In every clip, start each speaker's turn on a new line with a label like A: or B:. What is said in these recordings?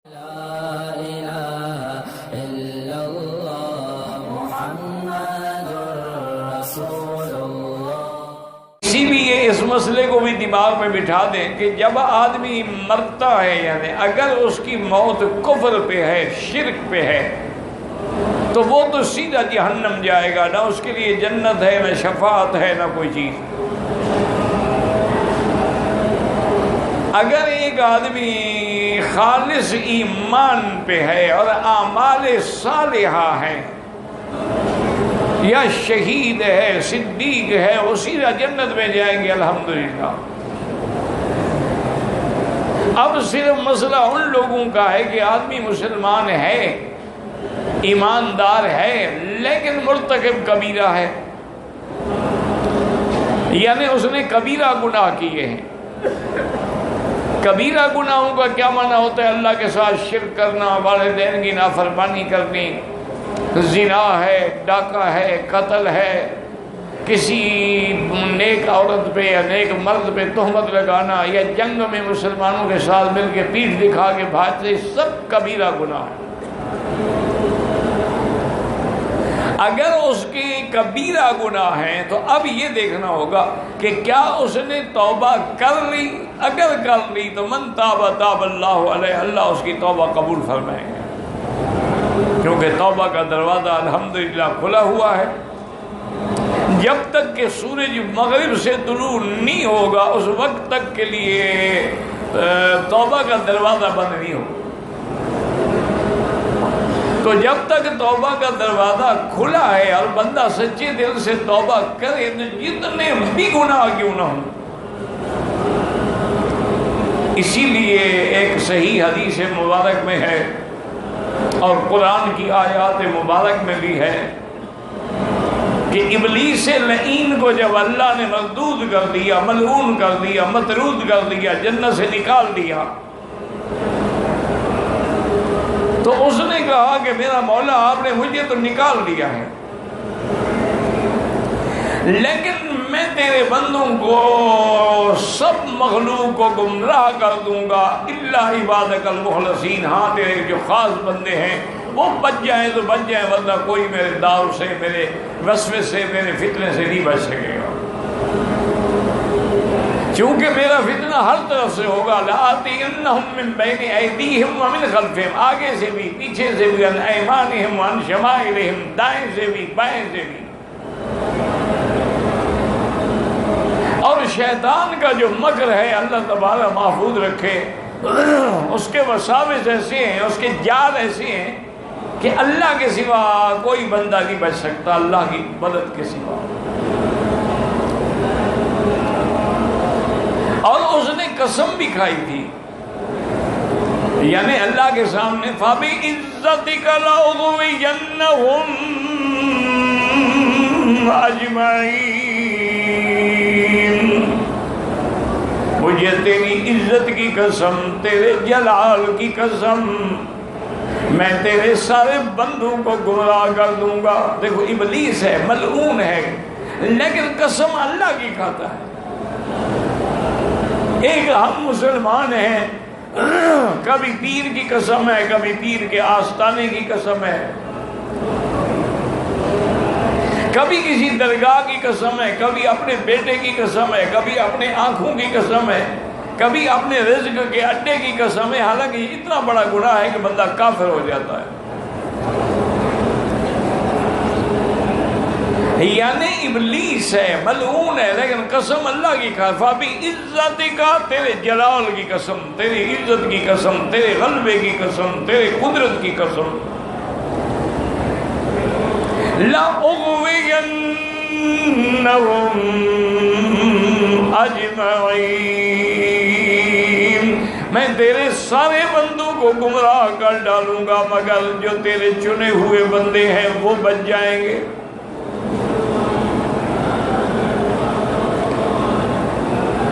A: اسی لیے اس مسئلے کو بھی دماغ میں بٹھا دیں کہ جب آدمی مرتا ہے، یعنی اگر اس کی موت کفر پہ ہے، شرک پہ ہے، تو وہ تو سیدھا جہنم جائے گا، نہ اس کے لیے جنت ہے، نہ شفاعت ہے، نہ کوئی چیز۔ اگر ایک آدمی خالص ایمان پہ ہے اور اعمال صالحہ ہیں، یا شہید ہے، صدیق ہے، وہ سیدھا جنت میں جائیں گے الحمدللہ۔ اب صرف مسئلہ ان لوگوں کا ہے کہ آدمی مسلمان ہے، ایماندار ہے، لیکن مرتکب کبیرہ ہے، یعنی اس نے کبیرہ گناہ کیے ہیں۔ کبیرہ گناہوں کا کیا معنی ہوتا ہے؟ اللہ کے ساتھ شرک کرنا، والدین کی نافرمانی کرنی، زنا ہے، ڈاکہ ہے، قتل ہے، کسی نیک عورت پہ یا نیک مرد پہ تہمت لگانا، یا جنگ میں مسلمانوں کے ساتھ مل کے پیٹھ دکھا کے بھاگتے، سب کبیرہ گناہ ہے۔ اگر اس کے کبیرہ گناہ ہیں تو اب یہ دیکھنا ہوگا کہ کیا اس نے توبہ کر لی۔ اگر کر لی تو من تاب تاب اللہ علیہ، اللہ اس کی توبہ قبول فرمائیں گے، کیونکہ توبہ کا دروازہ الحمدللہ کھلا ہوا ہے۔ جب تک کہ سورج مغرب سے طلوع نہیں ہوگا اس وقت تک کے لیے توبہ کا دروازہ بند نہیں ہوگا۔ تو جب تک توبہ کا دروازہ کھلا ہے اور بندہ سچے دل سے توبہ کرے تو جتنے بھی گناہ کیوں نہ ہوں۔ اسی لیے ایک صحیح حدیث مبارک میں ہے اور قرآن کی آیات مبارک میں بھی ہے کہ ابلیس لعین کو جب اللہ نے مردود کر دیا، ملعون کر دیا، مطرود کر دیا، جنت سے نکال دیا، تو اس نے کہا کہ میرا مولا آپ نے مجھے تو نکال دیا ہے، لیکن میں تیرے بندوں کو سب مخلوق کو گمراہ کر دوں گا الا عبادک المخلصین۔ ہاں تیرے جو خاص بندے ہیں وہ بچ جائیں تو بچ جائیں، ورنہ کوئی میرے داؤ سے، میرے وسوسے سے، میرے فتنے سے نہیں بچ سکے گا، چونکہ میرا فتنہ ہر طرف سے ہوگا۔ لآتینہم من بین ایدیہم ومن خلفہم، آگے سے بھی، پیچھے سے بھی، عن ایمانہم وعن شمائلہم، دائیں سے بھی، بائیں سے بھی۔ اور شیطان کا جو مکر ہے اللہ تبارک محفوظ رکھے، اس کے وساوس ایسے ہیں، اس کے جال ایسے ہیں کہ اللہ کے سوا کوئی بندہ نہیں بچ سکتا، اللہ کی مدد کے سوا۔ اور اس نے قسم بھی کھائی تھی، یعنی اللہ کے سامنے فَبِعِزَّتِكَ لَأُغْوِيَنَّهُمْ أَجْمَعِينَ، مجھے تیری عزت کی قسم، تیرے جلال کی قسم، میں تیرے سارے بندوں کو گمراہ کر دوں گا۔ دیکھو ابلیس ہے، ملعون ہے، لیکن قسم اللہ کی کھاتا ہے۔ ایک ہم مسلمان ہیں، کبھی پیر کی قسم ہے، کبھی پیر کے آستانے کی قسم ہے، کبھی کسی درگاہ کی قسم ہے، کبھی اپنے بیٹے کی قسم ہے، کبھی اپنے آنکھوں کی قسم ہے، کبھی اپنے رزق کے اڈے کی قسم ہے، حالانکہ یہ اتنا بڑا گناہ ہے کہ بندہ کافر ہو جاتا ہے۔ یعنی ابلیس ہے، ملعون ہے، لیکن قسم اللہ کی کھا، فَبِعِزَّتِكَ، تیرے جلال کی قسم، تیری عزت کی قسم، تیرے غلبے کی قسم، تیرے قدرت کی قسم، لَأُغْوِيَنَّهُمْ أَجْمَعِينَ، میں تیرے سارے بندوں کو گمراہ کر ڈالوں گا مگر جو تیرے چنے ہوئے بندے ہیں وہ بچ جائیں گے۔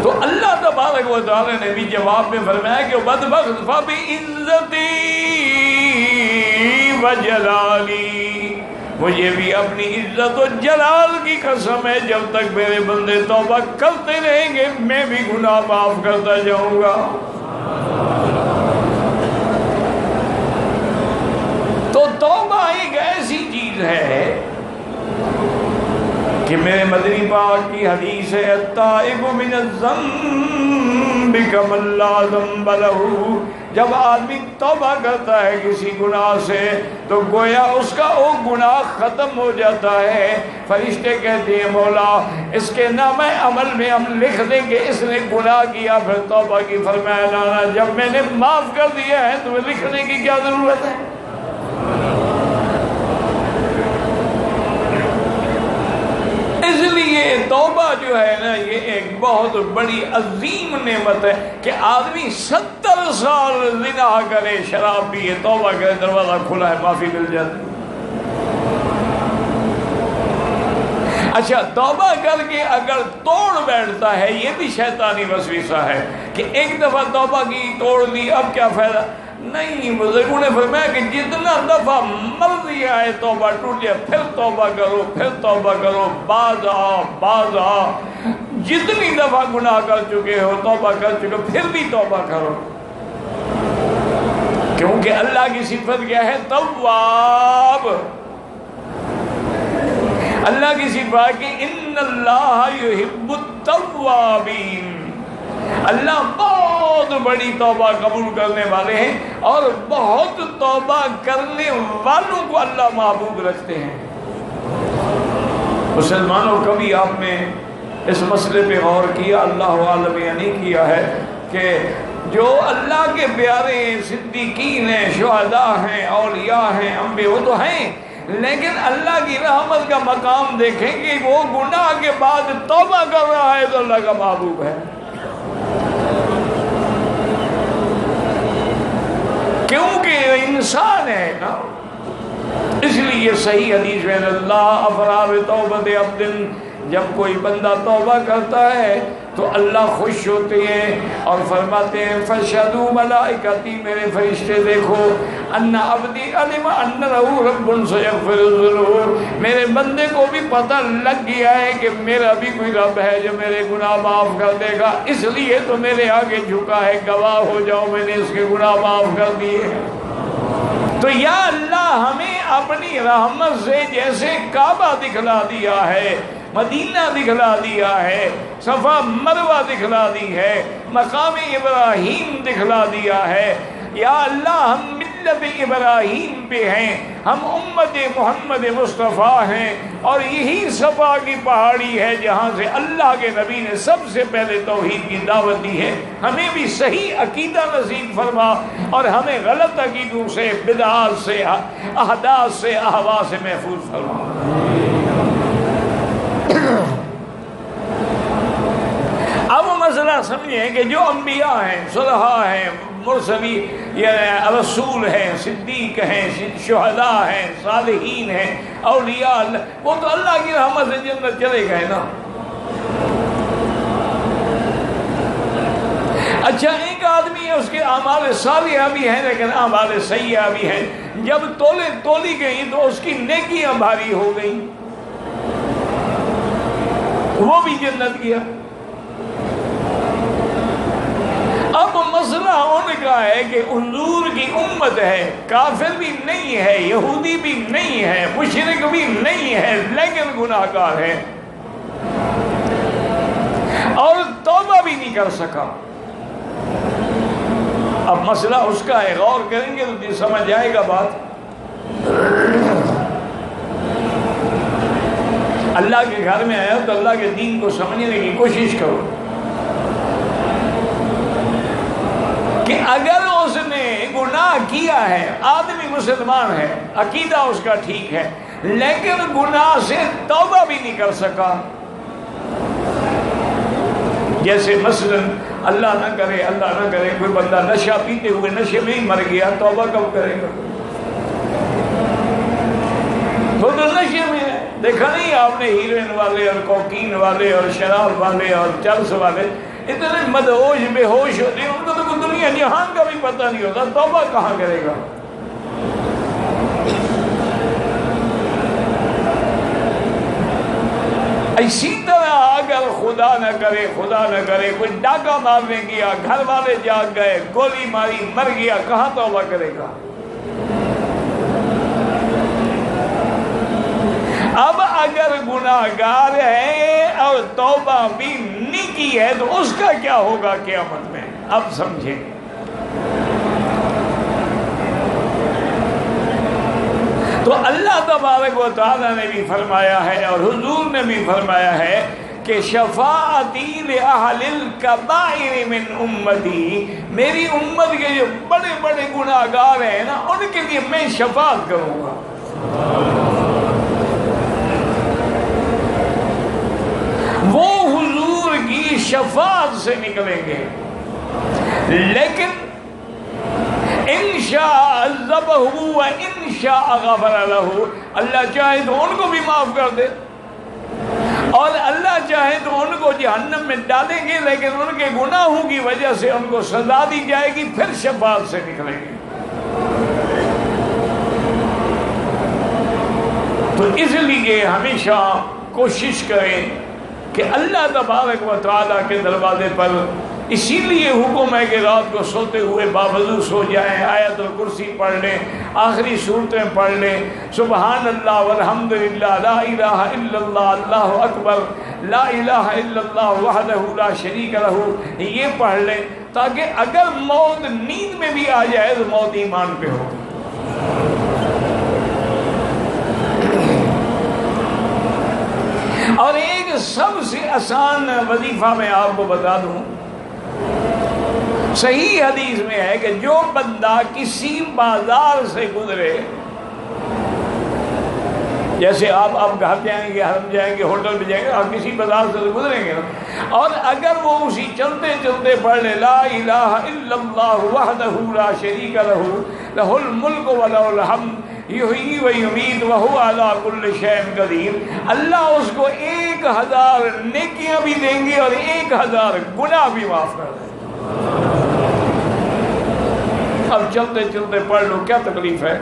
A: تو اللہ تبارک و تعالی نے بھی جواب میں فرمایا کہ بدبخت فَبِعِزَّتِي وَجَلَالِي، مجھے بھی اپنی عزت و جلال کی قسم ہے، جب تک میرے بندے توبہ کرتے رہیں گے میں بھی گناہ معاف کرتا جاؤں گا۔ تو توبہ ایک ایسی چیز ہے کہ میرے مدنی پاک کی حدیث ہے التائب من الذنب کمن لا ذنب لہ، جب آدمی توبہ کرتا ہے کسی گناہ سے تو گویا اس کا وہ گناہ ختم ہو جاتا ہے۔ فرشتے کہتے ہیں مولا اس کے نام عمل میں ہم لکھ دیں کہ اس نے گناہ کیا پھر توبہ کی، فرمایا لانا جب میں نے معاف کر دیا ہے تو لکھنے کی کیا ضرورت ہے؟ اس لیے توبہ جو ہے نا یہ ایک بہت بڑی عظیم نعمت ہے کہ آدمی 70 سال زنا کرے، شراب پیے، توبہ کرے، دروازہ کھلا ہے، معافی مل جاتی۔ اچھا توبہ کر کے اگر توڑ بیٹھتا ہے یہ بھی شیطانی وسوسہ ہے کہ ایک دفعہ توبہ کی توڑ لی اب کیا فائدہ؟ نہیں، بزرگوں نے فرمایا کہ جتنا دفعہ مرضی آئے توبہ ٹوٹ جائے پھر توبہ کرو، پھر توبہ کرو، باز آ جتنی دفعہ گناہ کر چکے ہو، توبہ کر چکے ہو، پھر بھی توبہ کرو، کیونکہ اللہ کی صفت کیا ہے؟ تواب۔ اللہ کی صفات کہ ان اللہ یحب التوابین، اللہ بہت بڑی توبہ قبول کرنے والے ہیں اور بہت توبہ کرنے والوں کو اللہ محبوب رکھتے ہیں۔ مسلمانوں کبھی آپ نے اس مسئلے پہ غور کیا؟ اللہ عالم یہ نہیں کیا ہے کہ جو اللہ کے پیارے صدیقین ہیں، شہداء ہیں، اولیاء ہیں، انبیاء، وہ تو ہیں، لیکن اللہ کی رحمت کا مقام دیکھیں کہ وہ گناہ کے بعد توبہ کر رہا ہے تو اللہ کا محبوب ہے۔ کیونکہ انسان ہے نا، اس لیے صحیح حدیث میں اللہ افرا بتوبۃ عبد، جب کوئی بندہ توبہ کرتا ہے تو اللہ خوش ہوتے ہیں اور فرماتے ہیں فشہدوا ملائکتی، میرے فرشتے دیکھو، ان عبدی علم ان لہ رب سیغفر الذنوب، میرے بندے کو بھی پتہ لگ گیا ہے کہ میرا بھی کوئی رب ہے جو میرے گناہ معاف کر دے گا، اس لیے تو میرے آگے جھکا ہے، گواہ ہو جاؤ میں نے اس کے گناہ معاف کر دیے۔ تو یا اللہ ہمیں اپنی رحمت سے جیسے کعبہ دکھلا دیا ہے، مدینہ دکھلا دیا ہے، صفا مروہ دکھلا دی ہے، مقام ابراہیم دکھلا دیا ہے، یا اللہ ہم ملت ابراہیم پہ ہیں، ہم امت محمد مصطفیٰ ہیں اور یہی صفا کی پہاڑی ہے جہاں سے اللہ کے نبی نے سب سے پہلے توحید کی دعوت دی ہے، ہمیں بھی صحیح عقیدہ نصیب فرما اور ہمیں غلط عقیدوں سے، بدعات سے، احداث سے، اہوا سے محفوظ فرما۔ اب مسئلہ سمجھیں کہ جو انبیاء ہیں، صلحاء ہیں، مرسلین یا رسول ہیں، صدیق ہیں، شہداء ہیں، صالحین ہیں، اولیاء، وہ تو اللہ کی رحمت سے جنت چلے گئے نا۔ اچھا ایک آدمی ہے اس کے اعمال صالحہ بھی ہیں لیکن اعمال سیئہ بھی ہیں، جب تولی گئی تو اس کی نیکیاں بھاری ہو گئیں، وہ بھی جنت گیا۔ اب مسئلہ ان کا ہے کہ حضور کی امت ہے، کافر بھی نہیں ہے، یہودی بھی نہیں ہے، مشرک بھی نہیں ہے، لیکن گناہگار ہے اور توبہ بھی نہیں کر سکا۔ اب مسئلہ اس کا ہے، غور کریں گے تو سمجھ آئے گا بات۔ اللہ کے گھر میں آیا تو اللہ کے دین کو سمجھنے کی کوشش کرو کہ اگر اس نے گناہ کیا ہے، آدمی مسلمان ہے، عقیدہ اس کا ٹھیک ہے، لیکن گناہ سے توبہ بھی نہیں کر سکا، جیسے مثلا اللہ نہ کرے کوئی بندہ نشہ پیتے ہوئے نشے میں ہی مر گیا، توبہ کب کرے گا؟ وہ تو نشے میں ہے، دیکھا نہیں آپ نے ہیروئن والے اور کوکین والے اور شراب والے اور چرس والے اتنے مدہوش بے ہوش ہوتے ہیں، ان کو تو دنیا جہان کا بھی پتہ نہیں ہوتا، توبہ کہاں کرے گا؟ اسی طرح اگر خدا نہ کرے کوئی ڈاکہ مارنے گیا، گھر والے جاگ گئے، گولی ماری مر گیا، کہاں توبہ کرے گا؟ اب اگر گناہگار ہے اور توبہ بھی نہیں کی ہے تو اس کا کیا ہوگا قیامت میں؟ اب سمجھیں۔ تو اللہ تبارک و تعالیٰ نے بھی فرمایا ہے اور حضور نے بھی فرمایا ہے کہ شفاعتی لأہل الکبائر من امتی، میری امت کے جو بڑے بڑے گناہگار ہیں نا، ان کے لیے میں شفاعت کروں گا۔ وہ حضور کی شفاعت سے نکلیں گے، لیکن انشاء عذبہ و انشاء غفر لہ، اللہ چاہے تو ان کو بھی معاف کر دے اور اللہ چاہے تو ان کو جہنم میں ڈالیں گے، لیکن ان کے گناہوں کی وجہ سے ان کو سزا دی جائے گی، پھر شفاعت سے نکلیں گے۔ تو اس لیے ہمیشہ کوشش کریں کہ اللہ تبارک و تعالیٰ کے دروازے پر، اسی لیے حکم ہے کہ رات کو سوتے ہوئے باوضو سو جائیں، آیت الکرسی پڑھ لیں، آخری صورتیں پڑھ لیں، سبحان اللہ والحمدللہ، لا الہ الا اللہ، اللہ اکبر، لا الہ الا اللہ وحدہ لا شریک لہ، یہ پڑھ لیں تاکہ اگر موت نیند میں بھی آ جائے تو موت ایمان پہ ہو۔ اور ایک سب سے آسان وظیفہ میں آپ کو بتا دوں، صحیح حدیث میں ہے کہ جو بندہ کسی بازار سے گزرے، جیسے آپ گھر جائیں گے، حرم جائیں گے، ہوٹل پہ جائیں گے، آپ کسی بازار سے گزریں گے نا، اور اگر وہ اسی چلتے چلتے پڑھ لے لا الہ الا اللہ وحدہ لا شریک لہ لہ الملک ولہ الحمد یحیی و یمیت وہو علی کل شیء قدیر، اللہ اس کو 1000 نیکیاں بھی دیں گے اور 1000 گناہ بھی معاف کر دیں گے۔ اب چلتے چلتے پڑھ لو، کیا تکلیف ہے؟